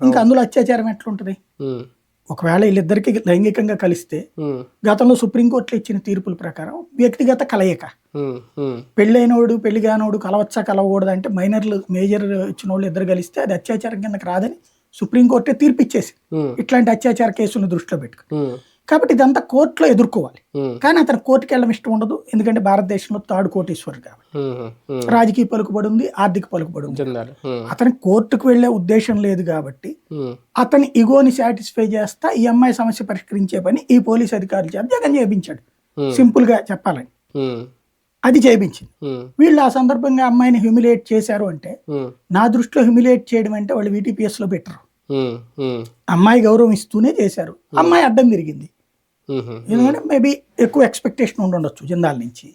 ఇంకా అందులో అత్యాచారం ఎట్లుంటది? ఒకవేళ వీళ్ళిద్దరికి లైంగికంగా కలిస్తే గతంలో సుప్రీంకోర్టులో ఇచ్చిన తీర్పుల ప్రకారం వ్యక్తిగత కలయిక, పెళ్ళైనోడు పెళ్లి కానోడు కలవచ్చా కలవకూడదు అంటే మైనర్లు మేజర్ ఇచ్చిన వాళ్ళు ఇద్దరు కలిస్తే అది అత్యాచారం కిందకి రాదని సుప్రీంకోర్టే తీర్పు ఇచ్చేసి ఇట్లాంటి అత్యాచార కేసులను దృష్టిలో పెట్టుకుని. కాబట్టి ఇదంతా కోర్టులో ఎదుర్కోవాలి. కానీ అతను కోర్టుకి వెళ్ళడం ఇష్టం ఉండదు, ఎందుకంటే భారతదేశంలో తాడు కోటీశ్వరుడు కాబట్టి రాజకీయ పలుకుబడి ఉంది, ఆర్థిక పలుకుబడి ఉంది. అతని కోర్టుకు వెళ్లే ఉద్దేశం లేదు కాబట్టి అతని ఇగోని సాటిస్ఫై చేస్తా ఈ అమ్మాయి సమస్య పరిష్కరించే పని ఈ పోలీస్ అధికారులు చేత జగన్ చేయించాడు. సింపుల్ గా చెప్పాలని అది చేయించింది. వీళ్ళు ఆ సందర్భంగా అమ్మాయిని హ్యూమిలేట్ చేశారు అంటే, నా దృష్టిలో హ్యూమిలేట్ చేయడం అంటే వాళ్ళు VTPS లో పెట్టరు. అమ్మాయి గౌరవం ఇస్తూనే చేశారు, అమ్మాయి అడ్డం తిరిగింది. ఎందుకంటే మేబీ ఎక్కువ ఎక్స్పెక్టేషన్ ఉండొచ్చు జిందాల్ నుంచి.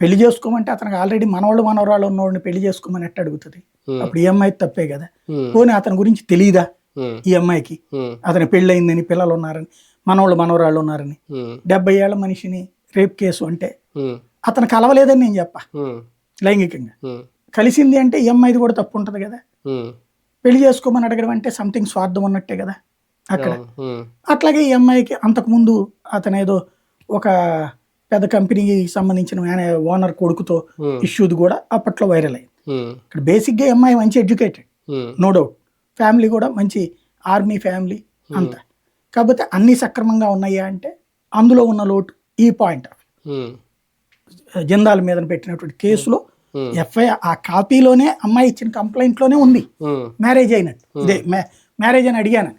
పెళ్లి చేసుకోమంటే అతనికి ఆల్రెడీ మనవాళ్ళు మనవరాళ్ళు ఉన్నవాడిని పెళ్లి చేసుకోమని ఎట్ట అడుగుతుంది? అప్పుడు ఈ అమ్మాయి తప్పే కదా. పోనీ అతని గురించి తెలియదా ఈ అమ్మాయికి? అతని పెళ్ళయిందని, పిల్లలు ఉన్నారని, మనవాళ్ళు మనవరాళ్ళు ఉన్నారని. 70 ఏళ్ల మనిషిని రేప్ కేసు అంటే అతను కలవలేదని నేను చెప్పా. లైంగికంగా కలిసింది అంటే ఈ అమ్మాయిది కూడా తప్పు ఉంటది కదా. పెళ్లి చేసుకోమని అడగడం అంటే సంథింగ్ స్వార్థం ఉన్నట్టే కదా అక్కడ. అట్లాగే ఈ అమ్మాయికి అంతకుముందు అతను ఏదో ఒక పెద్ద కంపెనీకి సంబంధించిన ఓనర్ కొడుకుతో ఇష్యూది కూడా అప్పట్లో వైరల్ అయింది. ఇక్కడ బేసిక్గా ఈ అమ్మాయి మంచి ఎడ్యుకేటెడ్, నో డౌట్, ఫ్యామిలీ కూడా మంచి ఆర్మీ ఫ్యామిలీ అంతా. కాకపోతే అన్ని సక్రమంగా ఉన్నాయా అంటే అందులో ఉన్న లోటు ఈ పాయింట్ ఆఫ్ జిందాల్ మీద పెట్టినటువంటి కేసులో FIR ఆ కాపీలోనే అమ్మాయి ఇచ్చిన కంప్లైంట్ లోనే ఉంది మ్యారేజ్ అయినట్టు. ఇదే మ్యారేజ్ అని అడిగానని,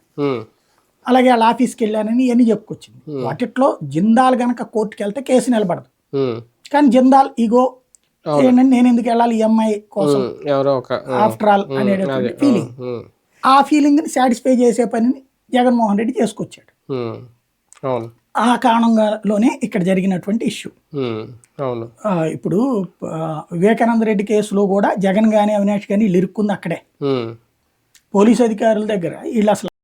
అలాగే వాళ్ళ ఆఫీస్కి వెళ్ళానని ఇవన్నీ చెప్పుకొచ్చింది. వాటిట్లో జిందాల్ గనక కోర్టుకి వెళ్తే కేసు నిలబడదు. కానీ జిందాల్ ఈగో ఏంటంటే నేను ఎందుకు వెళ్ళాలి ఈ అమ్మాయి కోసం ఆఫ్టర్ ఆల్ అనేటువంటి ఫీలింగ్, ఆ ఫీలింగ్ ని సాటిస్ఫై చేసే పనిని జగన్మోహన్ రెడ్డి చేసుకొచ్చాడు. ఆ కారణంగానే ఇక్కడ జరిగినటువంటి ఇష్యూ. ఇప్పుడు వివేకానంద రెడ్డి కేసులో కూడా జగన్ గానీ అవినాష్ గానీ వీళ్ళు ఇరుక్కుంది అక్కడే. పోలీసు అధికారుల దగ్గర వీళ్ళు అసలు